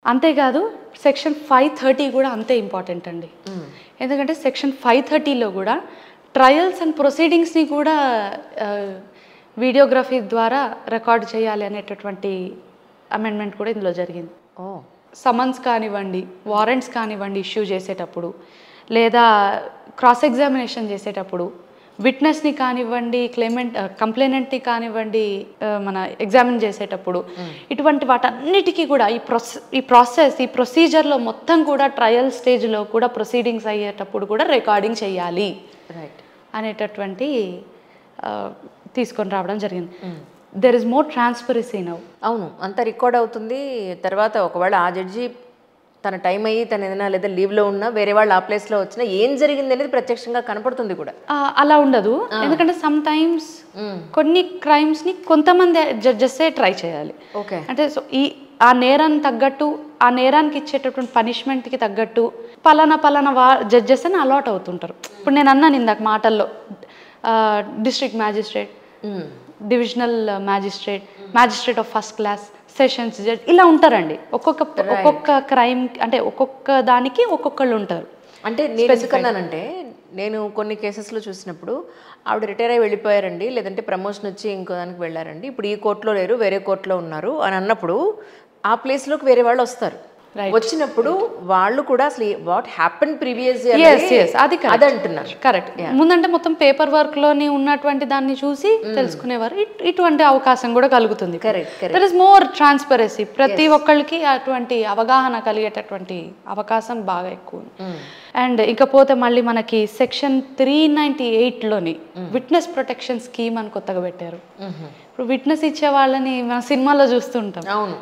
అంతేకాదు సెక్షన్ 530 కూడా అంతే ఇంపార్టెంట్ అండి. ఎందుకంటే సెక్షన్ 530లో కూడా ట్రయల్స్ అండ్ ప్రొసీడింగ్స్ని కూడా వీడియోగ్రఫీ ద్వారా రికార్డ్ చేయాలి అనేటటువంటి అమెండ్మెంట్ కూడా ఇందులో జరిగింది. సమన్స్ కానివ్వండి, వారెంట్స్ కానివ్వండి ఇష్యూ చేసేటప్పుడు, లేదా క్రాస్ ఎగ్జామినేషన్ చేసేటప్పుడు విట్నెస్ని కానివ్వండి, కంప్లైనెంట్ని కానివ్వండి, మన ఎగ్జామిన్ చేసేటప్పుడు ఇటువంటి వాటన్నిటికీ కూడా ఈ ప్రొసీజర్లో మొత్తం కూడా ట్రయల్ స్టేజ్లో కూడా ప్రొసీడింగ్స్ అయ్యేటప్పుడు కూడా రికార్డింగ్ చేయాలి అనేటటువంటి తీసుకొని రావడం జరిగింది. There is more transparency now. అవును, అంతా రికార్డ్ అవుతుంది. తర్వాత ఒకవేళ ఆ జడ్జి తన టైం అయ్యి తను ఏదైనా లేదా లీవ్లో ఉన్నా వేరే వాళ్ళు ఆ ప్లేస్లో వచ్చినా ఏం జరిగింది అనేది ప్రత్యక్షంగా కనపడుతుంది కూడా. అలా ఉండదు. ఎందుకంటే సమ్ టైమ్స్ కొన్ని క్రైమ్స్ని కొంతమంది జడ్జెస్సే ట్రై చేయాలి. ఓకే, అంటే సో ఆ నేరానికి తగ్గట్టు, ఆ నేరానికి ఇచ్చేటటువంటి పనిష్మెంట్కి తగ్గట్టు పలానా జడ్జెస్ అని అలాట్ అవుతుంటారు. ఇప్పుడు నేను అన్నాను ఇందాక మాటల్లో, district magistrate, divisional magistrate of first class, sessions judge, ఇలా ఉంటారండి. ఒక్కొక్క క్రైమ్ అంటే ఒక్కొక్క దానికి ఒక్కొక్కళ్ళు ఉంటారు. అంటే నేను ఎందుకన్నానంటే, నేను కొన్ని కేసెస్లో చూసినప్పుడు ఆవిడ రిటైర్ అయ్యి వెళ్ళిపోయారండి, లేదంటే ప్రమోషన్ వచ్చి ఇంకో దానికి వెళ్ళారండి, ఇప్పుడు ఈ కోర్టులో లేరు వేరే కోర్టులో ఉన్నారు అని అన్నప్పుడు ఆ ప్లేస్లోకి వేరే వాళ్ళు వస్తారు. వచ్చినప్పుడు వాళ్ళు కూడా అసలు వాట్ హ్యాపెన్ ప్రీవియస్ అది అంటున్నారు. కరెక్ట్. ముందంటే మొత్తం పేపర్ వర్క్ లోని ఉన్నటువంటి దాన్ని చూసి తెలుసుకునేవారు. ఇటువంటి అవకాశం కూడా కలుగుతుంది. There is more transparency. ప్రతి ఒక్కళ్ళకి అటువంటి అవగాహన కలిగేటటువంటి అవకాశం బాగా ఎక్కువ. అండ్ ఇకపోతే మళ్ళీ మనకి సెక్షన్ 398లోని విట్నెస్ ప్రొటెక్షన్ స్కీమ్ అని కొత్తగా పెట్టారు. ఇప్పుడు విట్నెస్ ఇచ్చే వాళ్ళని మన సినిమాలో చూస్తుంటాం. అవును,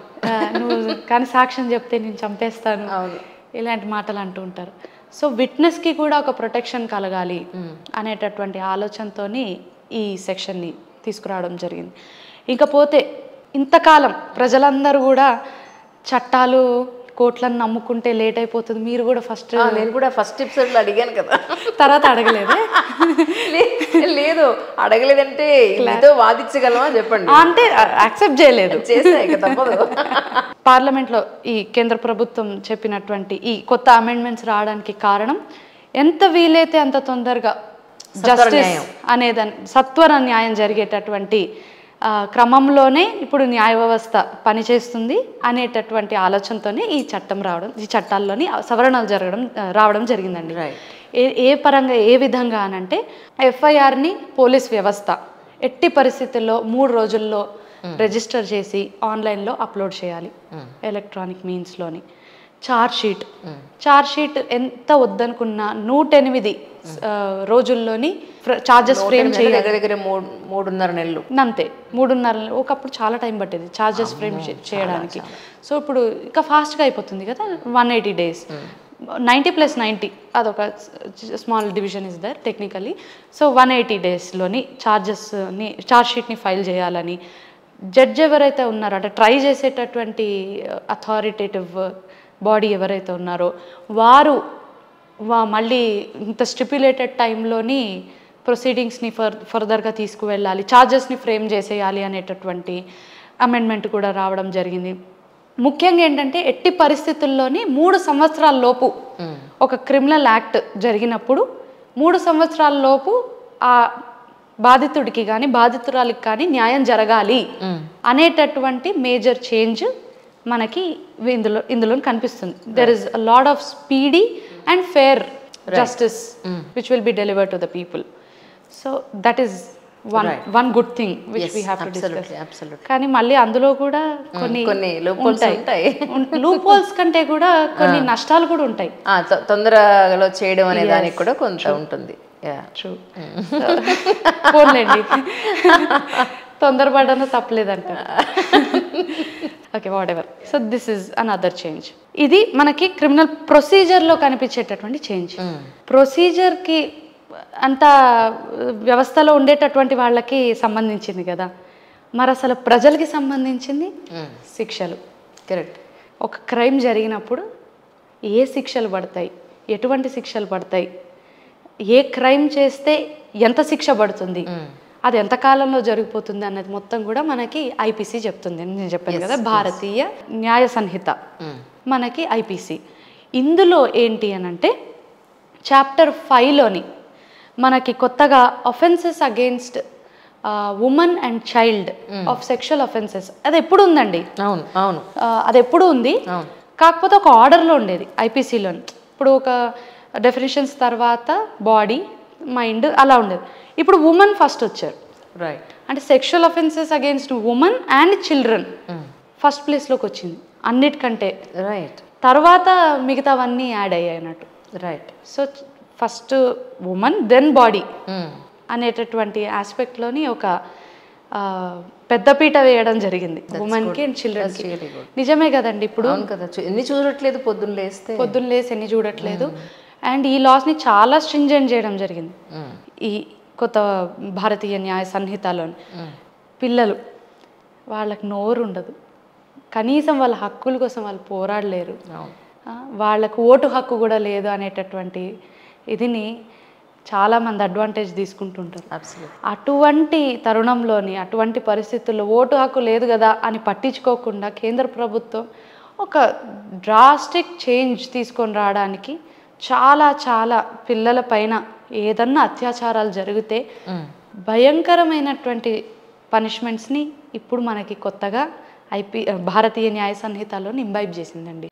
నువ్వు కానీ సాక్ష్యం చెప్తే నేను చంపేస్తాను, ఇలాంటి మాటలు అంటూ ఉంటారు. సో విట్నెస్కి కూడా ఒక ప్రొటెక్షన్ కలగాలి అనేటటువంటి ఆలోచనతోని ఈ సెక్షన్ని తీసుకురావడం జరిగింది. ఇకపోతే ఇంతకాలం ప్రజలందరూ కూడా చట్టాలు కోట్లను నమ్ముకుంటే లేట్ అయిపోతుంది, మీరు కూడా నేను కూడా ఫస్ట్ ఎపిసోడ్లో అడిగాను కదా, తర్వాత అడగలేదే? లేదు, అడగలేదంటే మీతో వాదించగలమా చెప్పండి అంటే యాక్సెప్ట్ చేయలేదు, చేసా తప్పదు. పార్లమెంట్లో ఈ కేంద్ర ప్రభుత్వం చెప్పినటువంటి ఈ కొత్త అమెండ్మెంట్స్ రావడానికి కారణం ఎంత వీలైతే అంత తొందరగా జస్టిస్ అనేదాన్ని, సత్వర న్యాయం జరిగేటటువంటి క్రమంలోనే ఇప్పుడు న్యాయ వ్యవస్థ పనిచేస్తుంది అనేటటువంటి ఆలోచనతోనే ఈ చట్టాల్లోని సవరణలు రావడం జరిగిందండి. ఏ పరంగా, ఏ విధంగా అనంటే ఎఫ్ఐఆర్ని పోలీస్ వ్యవస్థ ఎట్టి పరిస్థితుల్లో 3 రోజుల్లో రిజిస్టర్ చేసి ఆన్లైన్లో అప్లోడ్ చేయాలి ఎలక్ట్రానిక్ మీన్స్లోని. ఛార్జ్ షీట్ ఎంత వద్దనుకున్నా 108 రోజుల్లోని ఛార్జెస్ ఫ్రేమ్ చేయాలి. 3.5 నెలలు అంతే, 3.5 నెలలు. ఒకప్పుడు చాలా టైం పట్టేది ఛార్జెస్ ఫ్రేమ్ చేయడానికి. సో ఇప్పుడు ఇంకా ఫాస్ట్గా అయిపోతుంది కదా, 180 days. 90+90 అదొక small division is there technically. So 180 daysలోని ఛార్జ్ షీట్ని ఫైల్ చేయాలని జడ్జ్ ఎవరైతే ఉన్నారో, అంటే ట్రై చేసేటటువంటి అథారిటేటివ్ బాడీ ఎవరైతే ఉన్నారో వారు మళ్ళీ ఇంత స్టిప్యులేటెడ్ టైంలోని ప్రొసీడింగ్స్ని ఫర్దర్గా తీసుకువెళ్ళాలి, ఛార్జెస్ని ఫ్రేమ్ చేసేయాలి అనేటటువంటి అమెండ్మెంట్ కూడా రావడం జరిగింది. ముఖ్యంగా ఏంటంటే ఎట్టి పరిస్థితుల్లోని 3 సంవత్సరాల లోపు ఒక క్రిమినల్ యాక్ట్ జరిగినప్పుడు 3 సంవత్సరాల లోపు ఆ బాధితుడికి కానీ బాధితురాలికి కానీ న్యాయం జరగాలి అనేటటువంటి మేజర్ చేంజ్ మనకి ఇందులో కనిపిస్తుంది. There is a lot of speedy and fair justice which will be delivered to the people. So that is one good thing which we have to discuss. కానీ మళ్ళీ అందులో కూడా కొన్ని లూప్ హోల్స్ కంటే కూడా కొన్ని నష్టాలు కూడా ఉంటాయి. తొందరలో చేయడం అనే దానికి కూడా కొంత ఉంటుంది. పోన్లేండి, తొందరపడడం తప్పలేదంట. Okay, whatever. So this is another change. ఇది మనకి క్రిమినల్ ప్రొసీజర్లో కనిపించేటటువంటి చేంజ్. ప్రొసీజర్కి అంత వ్యవస్థలో ఉండేటటువంటి వాళ్ళకి సంబంధించింది కదా, మరి అసలు ప్రజలకి సంబంధించింది శిక్షలు. కరెక్ట్. ఒక క్రైమ్ జరిగినప్పుడు ఏ శిక్షలు పడతాయి, ఎటువంటి శిక్షలు పడతాయి, ఏ క్రైమ్ చేస్తే ఎంత శిక్ష పడుతుంది అది ఎంత కాలంలో జరిగిపోతుంది అన్నది మొత్తం కూడా మనకి ఐపీసీ చెప్తుంది. నేను చెప్పాను కదా, భారతీయ న్యాయ సంహిత మనకి ఐపీసీ. ఇందులో ఏంటి అని అంటే చాప్టర్ 5లోని మనకి కొత్తగా offences against women and child of sexual offences అది ఎప్పుడు ఉందండి. అవును అవును అది ఎప్పుడు ఉంది, కాకపోతే ఒక ఆర్డర్లో ఉండేది ఐపీసీలో. ఇప్పుడు ఒక డెఫినేషన్స్ తర్వాత బాడీ, మైండ్ అలా ఉండేది. ఇప్పుడు ఉమెన్ ఫస్ట్ వచ్చారు. రైట్. అంటే sexual offences against women and children first ప్లేస్లోకి వచ్చింది అన్నిటికంటే. రైట్. తర్వాత మిగతావన్నీ యాడ్ అయ్యాయి అన్నట్టు. Right. So first women then body అనేటటువంటి ఆస్పెక్ట్లోని ఒక పెద్దపీట వేయడం జరిగింది ఉమెన్కి అండ్ చిల్డ్రన్కి. నిజమే కదండి. ఇప్పుడు ఎన్ని చూడట్లేదు, పొద్దున్న లేసి ఎన్ని చూడట్లేదు. అండ్ ఈ లాస్ని చాలా స్ట్రింజెంట్ చేయడం జరిగింది ఈ కొత్త భారతీయ న్యాయ సంహితలోని. పిల్లలు వాళ్ళకి నోరు ఉండదు, కనీసం వాళ్ళ హక్కుల కోసం వాళ్ళు పోరాడలేరు, వాళ్ళకు ఓటు హక్కు కూడా లేదు అనేటటువంటి ఇదిని చాలామంది అడ్వాంటేజ్ తీసుకుంటుంటారు. అటువంటి తరుణంలోని, అటువంటి పరిస్థితుల్లో ఓటు హక్కు లేదు కదా అని పట్టించుకోకుండా కేంద్ర ప్రభుత్వం ఒక డ్రాస్టిక్ చేంజ్ తీసుకొని రావడానికి చాలా చాలా పిల్లల పైన ఏదన్నా అత్యాచారాలు జరిగితే భయంకరమైనటువంటి పనిష్మెంట్స్ని ఇప్పుడు మనకి కొత్తగా భారతీయ న్యాయ సంహితలో ఇంబైబ్ చేసిందండి.